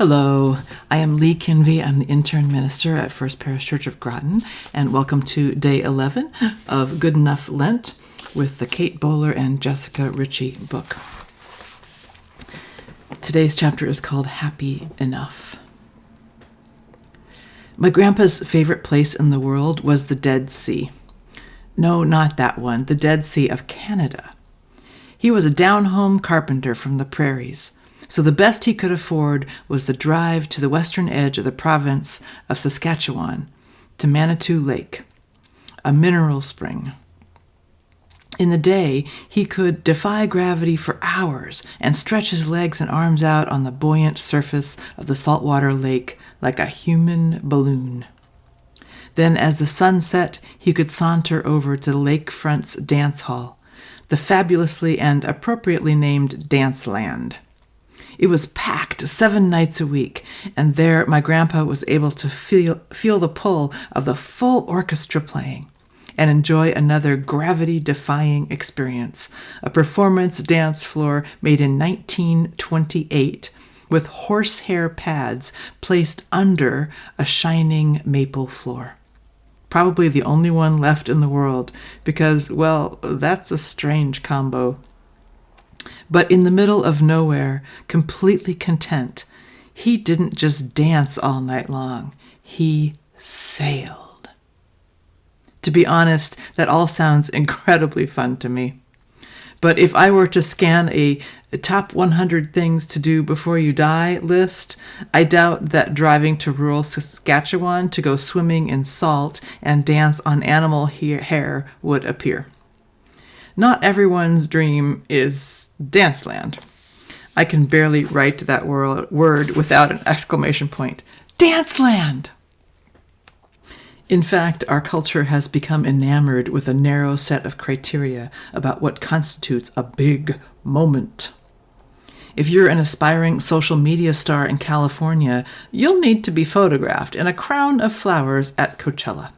Hello, I am Li Kynvi. I'm the intern minister at First Parish Church of Groton, and welcome to day 11 of Good Enough Lent with the Kate Bowler and Jessica Richie book. Today's chapter is called Happy Enough. My grandpa's favorite place in the world was the Dead Sea. No, not that one, the Dead Sea of Canada. He was a down-home carpenter from the prairies, so the best he could afford was the drive to the western edge of the province of Saskatchewan, to Manitou Lake, a mineral spring. In the day, he could defy gravity for hours and stretch his legs and arms out on the buoyant surface of the saltwater lake like a human balloon. Then, as the sun set, he could saunter over to the lakefront's dance hall, the fabulously and appropriately named Dance Land. It was packed 7 nights a week, and there my grandpa was able to feel the pull of the full orchestra playing and enjoy another gravity-defying experience, a performance dance floor made in 1928 with horsehair pads placed under a shining maple floor. Probably the only one left in the world because, well, that's a strange combo. But in the middle of nowhere, completely content, he didn't just dance all night long. He sailed. To be honest, that all sounds incredibly fun to me. But if I were to scan a top 100 things to do before you die list, I doubt that driving to rural Saskatchewan to go swimming in salt and dance on animal hair would appear. Not everyone's dream is Danceland. I can barely write that word without an exclamation point. Danceland! In fact, our culture has become enamored with a narrow set of criteria about what constitutes a big moment. If you're an aspiring social media star in California, you'll need to be photographed in a crown of flowers at Coachella.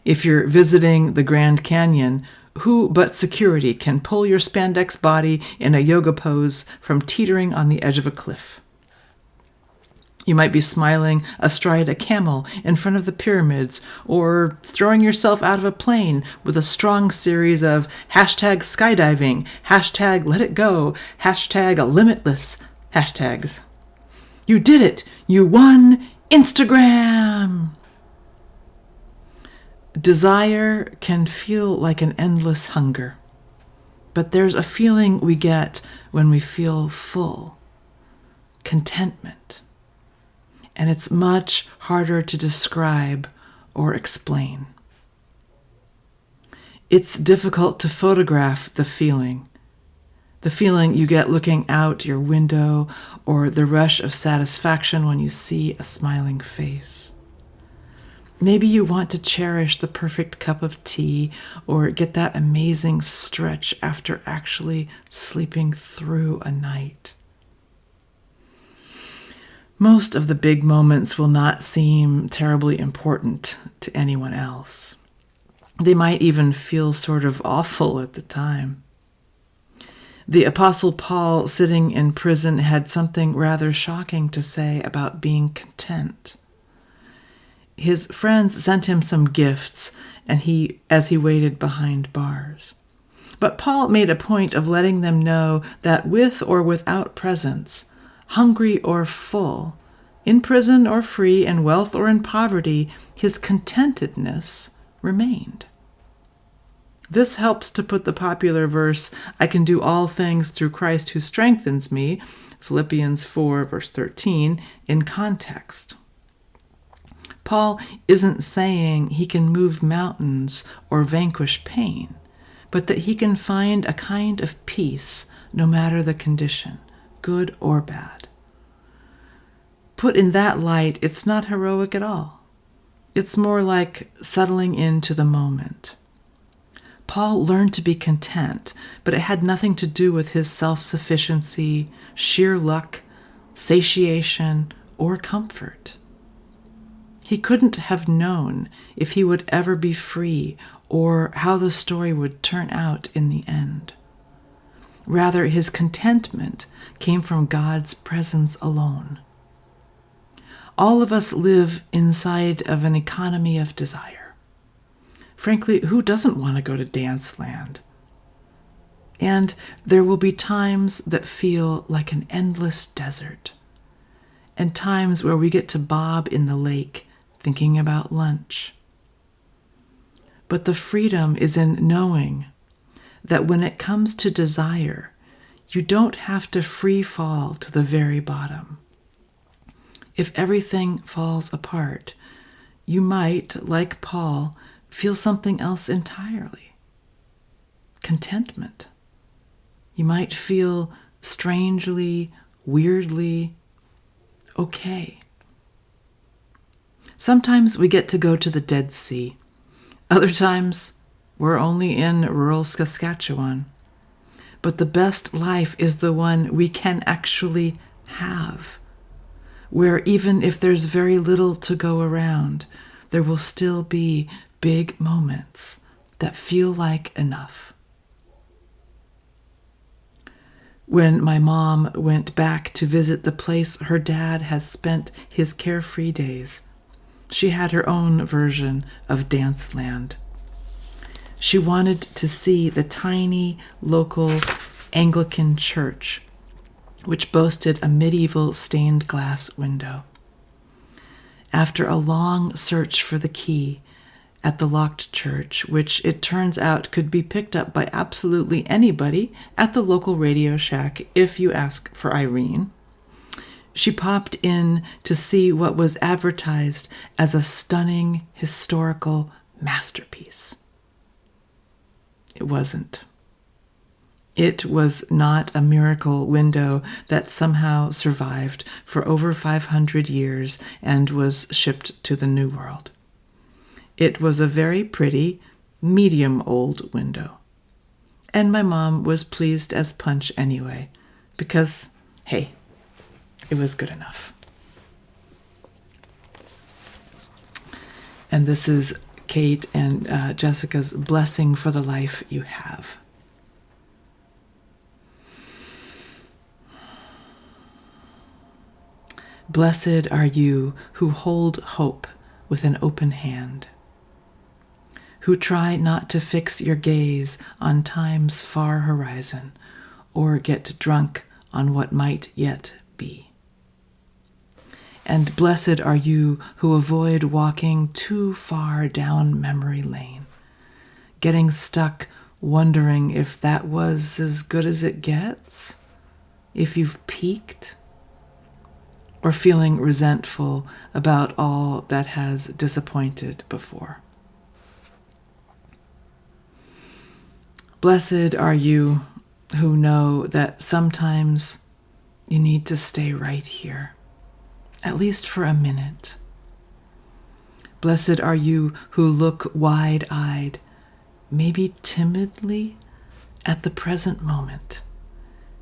If you're visiting the Grand Canyon, who but security can pull your spandex body in a yoga pose from teetering on the edge of a cliff? You might be smiling astride a camel in front of the pyramids, or throwing yourself out of a plane with a strong series of #skydiving, #letitgo, #limitless hashtags. You did it! You won Instagram! Desire can feel like an endless hunger, but there's a feeling we get when we feel full, contentment, and it's much harder to describe or explain. It's difficult to photograph the feeling you get looking out your window, or the rush of satisfaction when you see a smiling face. Maybe you want to cherish the perfect cup of tea or get that amazing stretch after actually sleeping through a night. Most of the big moments will not seem terribly important to anyone else. They might even feel sort of awful at the time. The Apostle Paul, sitting in prison, had something rather shocking to say about being content. His friends sent him some gifts, as he waited behind bars. But Paul made a point of letting them know that with or without presents, hungry or full, in prison or free, in wealth or in poverty, his contentedness remained. This helps to put the popular verse, "I can do all things through Christ who strengthens me," Philippians 4, verse 13, in context. Paul isn't saying he can move mountains or vanquish pain, but that he can find a kind of peace no matter the condition, good or bad. Put in that light, it's not heroic at all. It's more like settling into the moment. Paul learned to be content, but it had nothing to do with his self-sufficiency, sheer luck, satiation, or comfort. He couldn't have known if he would ever be free or how the story would turn out in the end. Rather, his contentment came from God's presence alone. All of us live inside of an economy of desire. Frankly, who doesn't want to go to dance land? And there will be times that feel like an endless desert, and times where we get to bob in the lake thinking about lunch. But the freedom is in knowing that when it comes to desire, you don't have to free fall to the very bottom. If everything falls apart, you might, like Paul, feel something else entirely. Contentment. You might feel strangely, weirdly okay. Sometimes we get to go to the Dead Sea. Other times, we're only in rural Saskatchewan. But the best life is the one we can actually have, where even if there's very little to go around, there will still be big moments that feel like enough. When my mom went back to visit the place her dad has spent his carefree days, she had her own version of Dance Land. She wanted to see the tiny local Anglican church, which boasted a medieval stained glass window. After a long search for the key at the locked church, which it turns out could be picked up by absolutely anybody at the local Radio Shack if you ask for Irene, she popped in to see what was advertised as a stunning historical masterpiece. It wasn't. It was not a miracle window that somehow survived for over 500 years and was shipped to the New World. It was a very pretty, medium-old window. And my mom was pleased as punch anyway, because, hey, it was good enough. And this is Kate and Jessica's blessing for the life you have. Blessed are you who hold hope with an open hand, who try not to fix your gaze on time's far horizon or get drunk on what might yet be. And blessed are you who avoid walking too far down memory lane, getting stuck wondering if that was as good as it gets, if you've peaked, or feeling resentful about all that has disappointed before. Blessed are you who know that sometimes you need to stay right here, at least for a minute. Blessed are you who look wide-eyed, maybe timidly, at the present moment,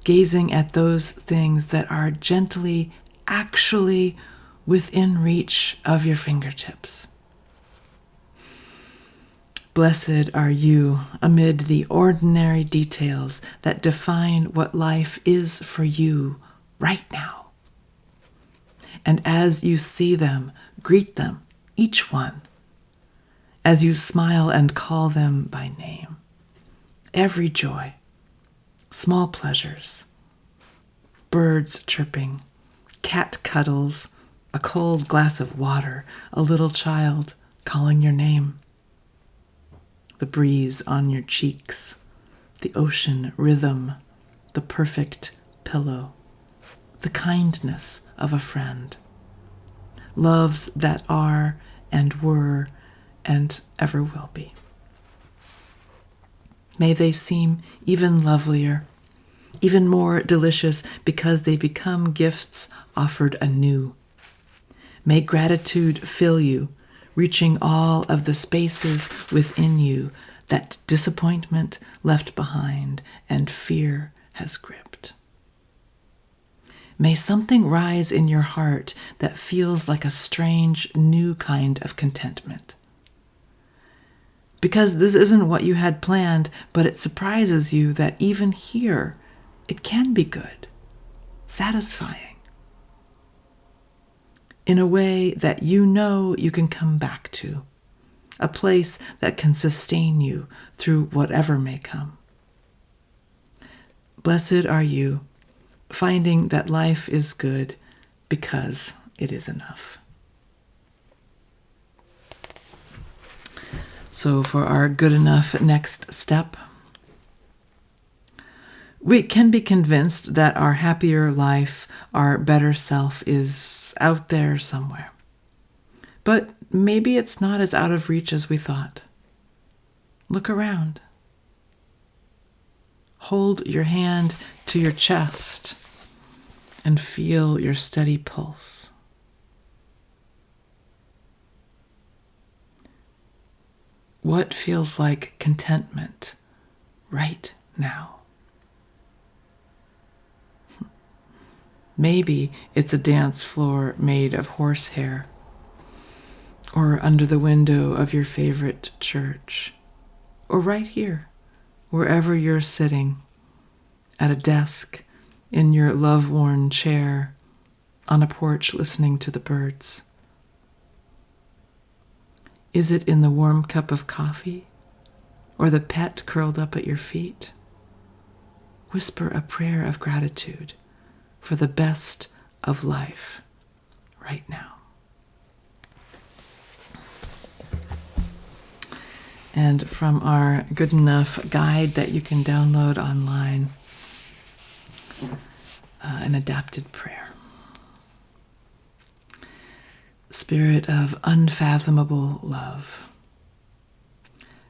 gazing at those things that are gently, actually within reach of your fingertips. Blessed are you amid the ordinary details that define what life is for you right now. And as you see them, greet them, each one, as you smile and call them by name. Every joy, small pleasures, birds chirping, cat cuddles, a cold glass of water, a little child calling your name, the breeze on your cheeks, the ocean rhythm, the perfect pillow, the kindness of a friend, loves that are and were and ever will be. May they seem even lovelier, even more delicious because they become gifts offered anew. May gratitude fill you, reaching all of the spaces within you that disappointment left behind and fear has gripped. May something rise in your heart that feels like a strange new kind of contentment. Because this isn't what you had planned, but it surprises you that even here, it can be good, satisfying. in a way that you know you can come back to, a place that can sustain you through whatever may come. Blessed are you, finding that life is good because it is enough. So for our good enough next step, we can be convinced that our happier life, our better self is out there somewhere. But maybe it's not as out of reach as we thought. Look around. Hold your hand to your chest and feel your steady pulse. What feels like contentment right now? Maybe it's a dance floor made of horsehair, or under the window of your favorite church, or right here, wherever you're sitting, at a desk, in your love-worn chair, on a porch listening to the birds. Is it in the warm cup of coffee, or the pet curled up at your feet? Whisper a prayer of gratitude for the best of life right now. And from our Good Enough guide that you can download online, an adapted prayer. Spirit of unfathomable love,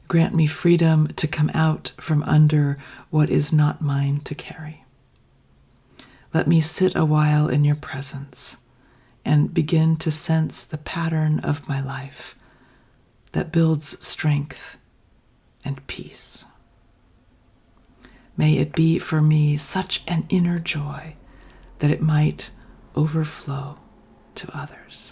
grant me freedom to come out from under what is not mine to carry. Let me sit a while in your presence and begin to sense the pattern of my life that builds strength and peace. May it be for me such an inner joy that it might overflow to others.